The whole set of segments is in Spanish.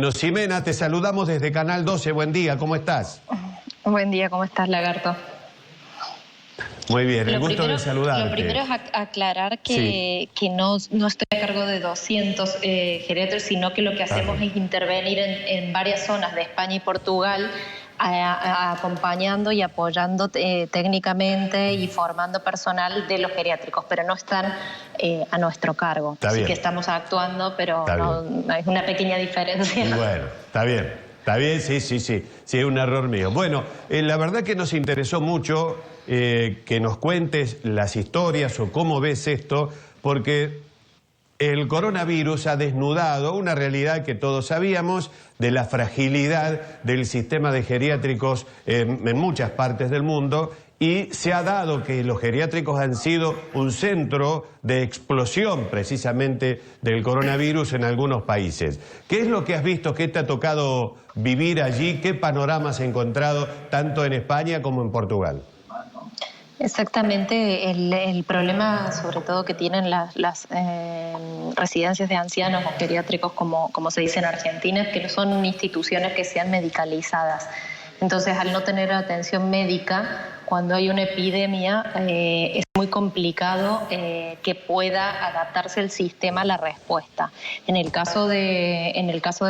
Ximena, te saludamos desde Canal 12. Buen día, ¿cómo estás? Buen día, ¿cómo estás, Lagarto? Muy bien, el gusto de saludarte. Lo primero es aclarar que no estoy a cargo de 200 geriatras, sino que lo que hacemos es intervenir en varias zonas de España y Portugal, acompañando y apoyando técnicamente y formando personal de los geriátricos, pero no están a nuestro cargo. Así que estamos actuando, pero hay una pequeña diferencia. Bueno, está bien, sí, es un error mío. Bueno, la verdad que nos interesó mucho que nos cuentes las historias o cómo ves esto, porque el coronavirus ha desnudado una realidad que todos sabíamos de la fragilidad del sistema de geriátricos en muchas partes del mundo, y se ha dado que los geriátricos han sido un centro de explosión precisamente del coronavirus en algunos países. ¿Qué es lo que has visto? ¿Qué te ha tocado vivir allí? ¿Qué panoramas has encontrado tanto en España como en Portugal? Exactamente, el problema sobre todo que tienen las residencias de ancianos o geriátricos, como se dice en Argentina, es que no son instituciones que sean medicalizadas. Entonces, al no tener atención médica, cuando hay una epidemia, es muy complicado que pueda adaptarse el sistema a la respuesta. En el caso de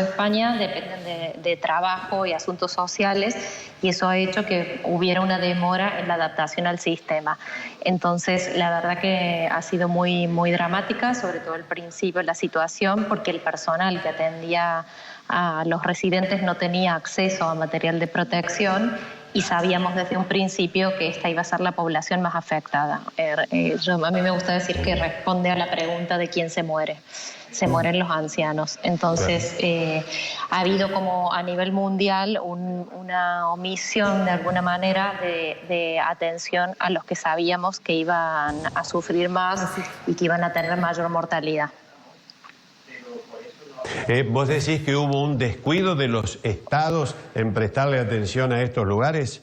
España, dependen de trabajo y asuntos sociales, y eso ha hecho que hubiera una demora en la adaptación al sistema. Entonces, la verdad que ha sido muy, muy dramática, sobre todo al principio la situación, porque el personal que atendía a los residentes no tenía acceso a material de protección, y sabíamos desde un principio que esta iba a ser la población más afectada. A mí me gusta decir que responde a la pregunta de quién se muere. Se mueren los ancianos. Entonces, ha habido como a nivel mundial una omisión de alguna manera de atención a los que sabíamos que iban a sufrir más y que iban a tener mayor mortalidad. ¿Vos decís que hubo un descuido de los estados en prestarle atención a estos lugares?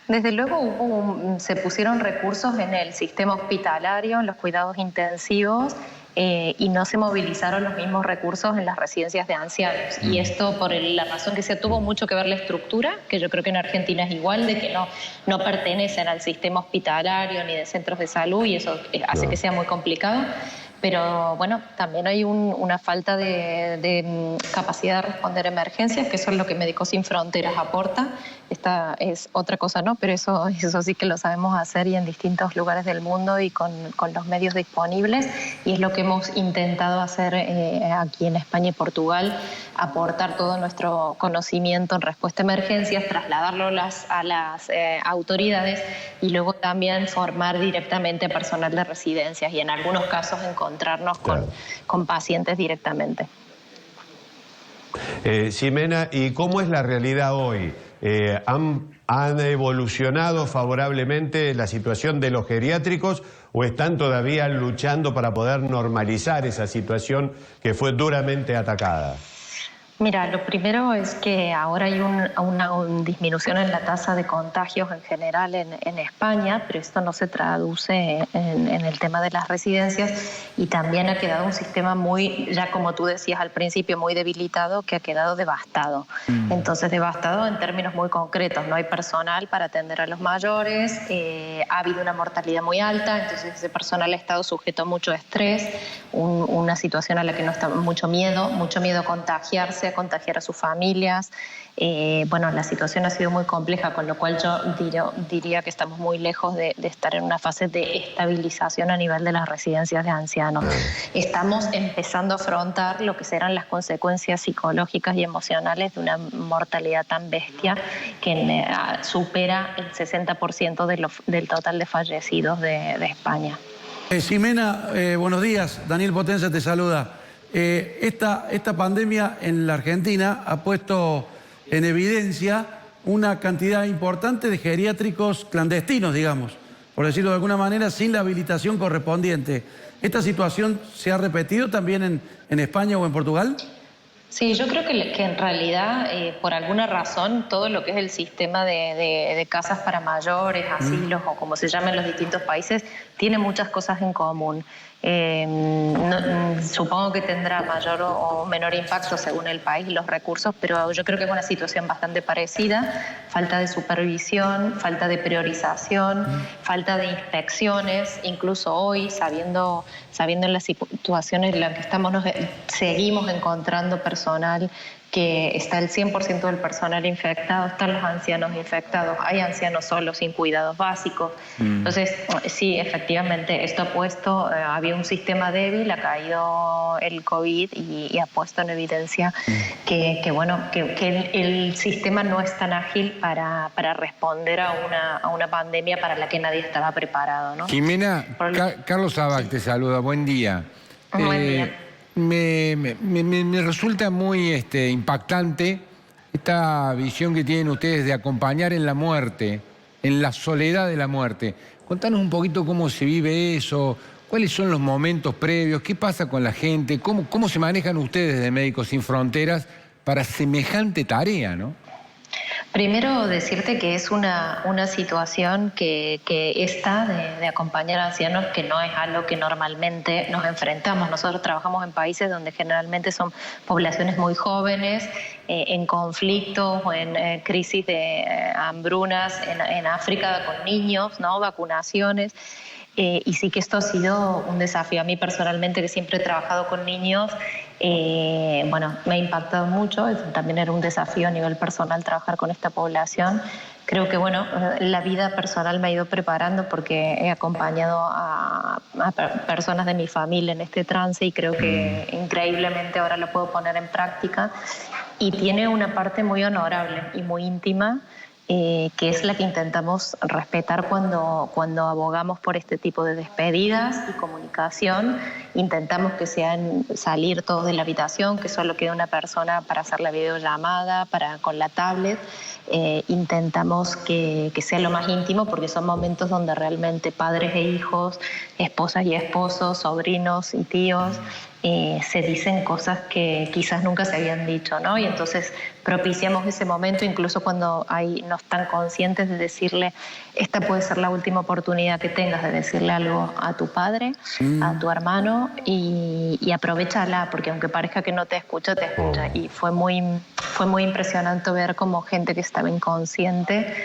Desde luego se pusieron recursos en el sistema hospitalario, en los cuidados intensivos, y no se movilizaron los mismos recursos en las residencias de ancianos. Y esto por la razón que se tuvo mucho que ver la estructura, que yo creo que en Argentina es igual, de que no pertenecen al sistema hospitalario ni de centros de salud, y eso hace que sea muy complicado. Pero bueno, también hay una falta de capacidad de responder a emergencias, que eso es lo que Médicos Sin Fronteras aporta. Esta es otra cosa, ¿no? Pero eso sí que lo sabemos hacer, y en distintos lugares del mundo y con los medios disponibles. Y es lo que hemos intentado hacer aquí en España y Portugal, aportar todo nuestro conocimiento en respuesta a emergencias, trasladarlo a las autoridades, y luego también formar directamente a personal de residencias, y en algunos casos encontrarnos con pacientes directamente. Ximena, ¿y cómo es la realidad hoy? ¿Han evolucionado favorablemente la situación de los geriátricos, o están todavía luchando para poder normalizar esa situación que fue duramente atacada? Mira, lo primero es que ahora hay una disminución en la tasa de contagios en general en España, pero esto no se traduce en el tema de las residencias, y también ha quedado un sistema muy, ya como tú decías al principio, muy debilitado, que ha quedado devastado. Entonces, devastado en términos muy concretos. No hay personal para atender a los mayores, ha habido una mortalidad muy alta, entonces ese personal ha estado sujeto a mucho estrés, una situación a la que no está mucho miedo a contagiarse, a contagiar a sus familias. Bueno, la situación ha sido muy compleja, con lo cual yo diría que estamos muy lejos de estar en una fase de estabilización a nivel de las residencias de ancianos. Estamos empezando a afrontar lo que serán las consecuencias psicológicas y emocionales de una mortalidad tan bestia que supera el 60% del total de fallecidos de España. Ximena, buenos días. Daniel Potenza te saluda. Esta pandemia en la Argentina ha puesto en evidencia una cantidad importante de geriátricos clandestinos, digamos, por decirlo de alguna manera, sin la habilitación correspondiente. ¿Esta situación se ha repetido también en España o en Portugal? Sí, yo creo que en realidad, por alguna razón, todo lo que es el sistema de casas para mayores, asilos o como se llama en los distintos países, tiene muchas cosas en común. Supongo que tendrá mayor o menor impacto según el país y los recursos, pero yo creo que es una situación bastante parecida. Falta de supervisión, falta de priorización, falta de inspecciones. Incluso hoy, sabiendo en las situaciones en las que estamos, seguimos encontrando personal que está el 100% del personal infectado, están los ancianos infectados, hay ancianos solos sin cuidados básicos. Entonces, sí, efectivamente, esto ha puesto, había un sistema débil, ha caído el COVID y ha puesto en evidencia que el sistema no es tan ágil para responder a una pandemia para la que nadie estaba preparado, ¿no? Jimena, Carlos Abac te saluda, buen día. Buen día. Me resulta muy impactante esta visión que tienen ustedes de acompañar en la muerte, en la soledad de la muerte. Contanos un poquito cómo se vive eso, cuáles son los momentos previos, qué pasa con la gente, cómo se manejan ustedes de Médicos Sin Fronteras para semejante tarea, ¿no? Primero decirte que es una situación que esta de acompañar a ancianos, que no es algo que normalmente nos enfrentamos. Nosotros trabajamos en países donde generalmente son poblaciones muy jóvenes, en conflictos o en crisis de hambrunas en África con niños, ¿no? Vacunaciones. Y sí que esto ha sido un desafío. A mí personalmente, que siempre he trabajado con niños, me ha impactado mucho. También era un desafío a nivel personal trabajar con esta población. Creo que la vida personal me ha ido preparando porque he acompañado a personas de mi familia en este trance y creo que increíblemente ahora lo puedo poner en práctica. Y tiene una parte muy honorable y muy íntima, que es la que intentamos respetar cuando abogamos por este tipo de despedidas y comunicación. Intentamos que sean salir todos de la habitación, que solo quede una persona para hacer la videollamada, con la tablet. Intentamos que sea lo más íntimo, porque son momentos donde realmente padres e hijos, esposas y esposos, sobrinos y tíos, se dicen cosas que quizás nunca se habían dicho, ¿no? Y entonces propiciamos ese momento, incluso cuando no están conscientes de decirle, esta puede ser la última oportunidad que tengas de decirle algo a tu padre, a tu hermano, y aprovéchala, porque aunque parezca que no te escucha, te escucha. Y fue muy impresionante ver cómo gente que estaba inconsciente,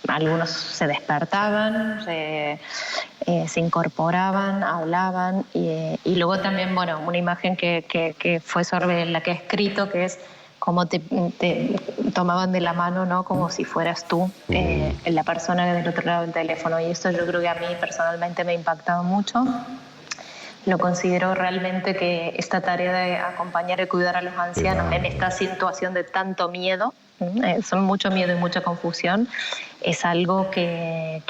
algunos se despertaban, se incorporaban, hablaban, y luego también, una imagen que fue sobre la que he escrito, que es cómo te tomaban de la mano, ¿no? Como si fueras tú, la persona del otro lado del teléfono. Y esto yo creo que a mí personalmente me ha impactado mucho. Lo considero realmente que esta tarea de acompañar y cuidar a los ancianos en esta situación de tanto miedo, son mucho miedo y mucha confusión, es algo que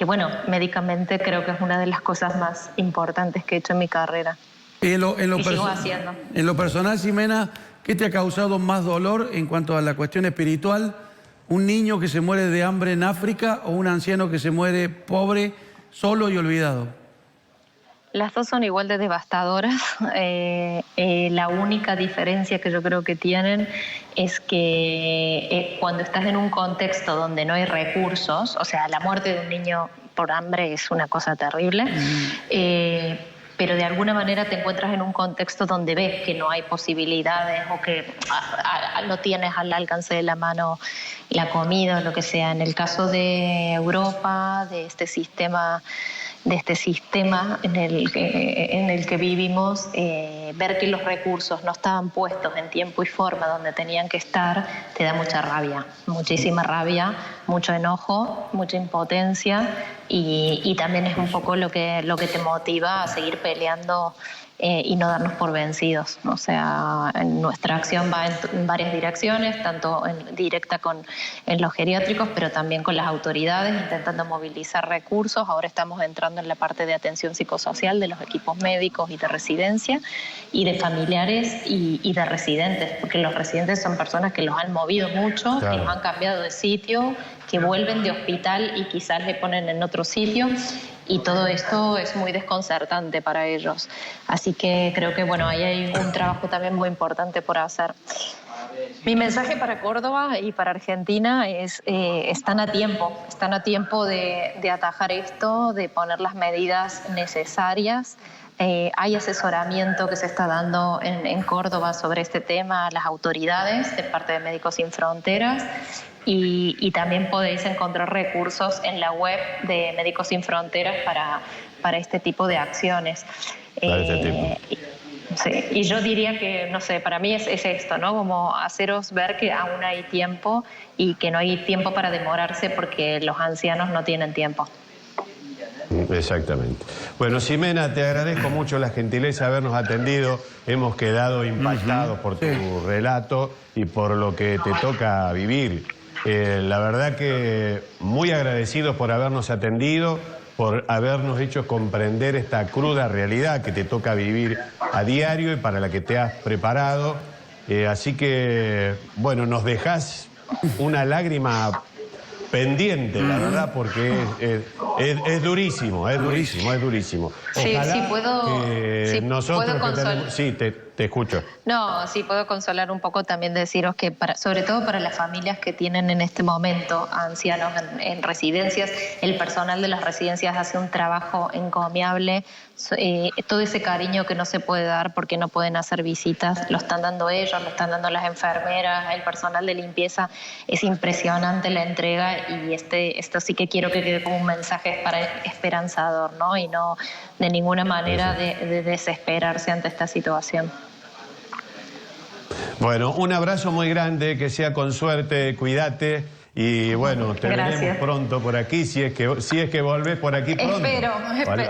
médicamente creo que es una de las cosas más importantes que he hecho en mi carrera. Y sigo haciendo. En lo personal, Jimena, ¿qué te ha causado más dolor en cuanto a la cuestión espiritual? ¿Un niño que se muere de hambre en África o un anciano que se muere pobre, solo y olvidado? Las dos son igual de devastadoras. La única diferencia que yo creo que tienen es que cuando estás en un contexto donde no hay recursos, o sea, la muerte de un niño por hambre es una cosa terrible, pero de alguna manera te encuentras en un contexto donde ves que no hay posibilidades o que no tienes al alcance de la mano la comida o lo que sea. En el caso de Europa, de este sistema en el que vivimos, ver que los recursos no estaban puestos en tiempo y forma donde tenían que estar, te da mucha rabia, muchísima rabia, mucho enojo, mucha impotencia, y también es un poco lo que te motiva a seguir peleando y no darnos por vencidos. O sea, nuestra acción va en varias direcciones, tanto directa en los geriátricos, pero también con las autoridades, intentando movilizar recursos. Ahora estamos entrando en la parte de atención psicosocial de los equipos médicos y de residencia, y de familiares y de residentes, porque los residentes son personas que los han movido mucho, claro, que los han cambiado de sitio, que vuelven de hospital y quizás le ponen en otro sitio. Y todo esto es muy desconcertante para ellos. Así que creo que ahí hay un trabajo también muy importante por hacer. Mi mensaje para Córdoba y para Argentina es, están a tiempo de atajar esto, de poner las medidas necesarias Hay asesoramiento que se está dando en Córdoba sobre este tema a las autoridades de parte de Médicos Sin Fronteras y también podéis encontrar recursos en la web de Médicos Sin Fronteras para este tipo de acciones. Para este tipo. Sí, y yo diría que, no sé, para mí es esto, ¿no? Como haceros ver que aún hay tiempo y que no hay tiempo para demorarse porque los ancianos no tienen tiempo. Exactamente. Bueno, Ximena, te agradezco mucho la gentileza de habernos atendido. Hemos quedado impactados por tu relato y por lo que te toca vivir. La verdad que muy agradecidos por habernos atendido, por habernos hecho comprender esta cruda realidad que te toca vivir a diario y para la que te has preparado. Así que, bueno, nos dejás una lágrima pendiente, la verdad, porque es durísimo, es durísimo. Ojalá Sí, que nosotros puedo consolar. Sí, te escucho. No, sí, puedo consolar un poco también, deciros que sobre todo para las familias que tienen en este momento ancianos en residencias, el personal de las residencias hace un trabajo encomiable, todo ese cariño que no se puede dar porque no pueden hacer visitas, lo están dando ellos, lo están dando las enfermeras, el personal de limpieza, es impresionante la entrega y esto sí que quiero que quede como un mensaje esperanzador, ¿no? Y no de ninguna manera de desesperarse ante esta situación. Bueno, un abrazo muy grande, que sea con suerte, cuídate y bueno, te veremos pronto por aquí, si es que volvés por aquí pronto. Espero.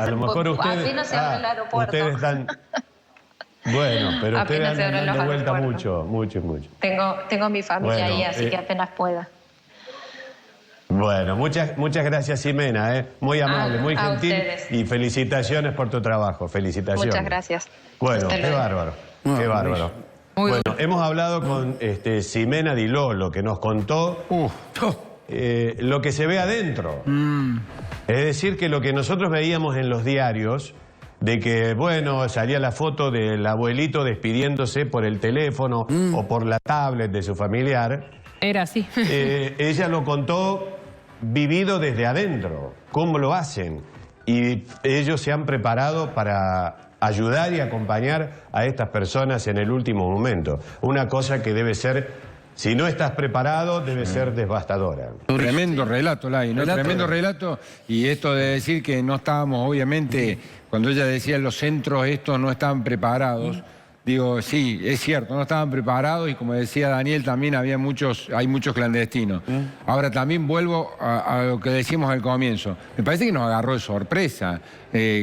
A lo mejor ustedes, apenas se abre el aeropuerto. Ustedes están... Bueno, pero ustedes andan dando vuelta mucho. Tengo mi familia ahí, así que apenas pueda. Bueno, muchas gracias, Ximena, muy amable, muy gentil y felicitaciones por tu trabajo, felicitaciones. Muchas gracias. Bueno, qué bárbaro, qué bárbaro. Bueno, hemos hablado con Ximena Di Lolo, que nos contó lo que se ve adentro. Es decir, que lo que nosotros veíamos en los diarios, de que, bueno, salía la foto del abuelito despidiéndose por el teléfono o por la tablet de su familiar. Era así. Ella lo contó vivido desde adentro, cómo lo hacen. Y ellos se han preparado para ayudar y acompañar a estas personas en el último momento. Una cosa que debe ser, si no estás preparado, debe ser devastadora. Tremendo relato, Lai, ¿no? Tremendo relato. Y esto de decir que no estábamos, obviamente, cuando ella decía los centros estos no estaban preparados, digo, sí, es cierto, no estaban preparados y como decía Daniel, también hay muchos clandestinos. Ahora también vuelvo a lo que decíamos al comienzo. Me parece que nos agarró de sorpresa.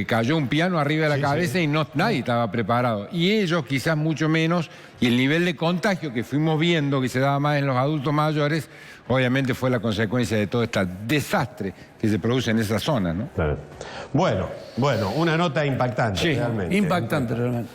Cayó un piano arriba de la cabeza y nadie estaba preparado. Y ellos quizás mucho menos, y el nivel de contagio que fuimos viendo que se daba más en los adultos mayores, obviamente fue la consecuencia de todo este desastre que se produce en esa zona, ¿no? Claro. Bueno, una nota impactante, realmente. Impactante realmente.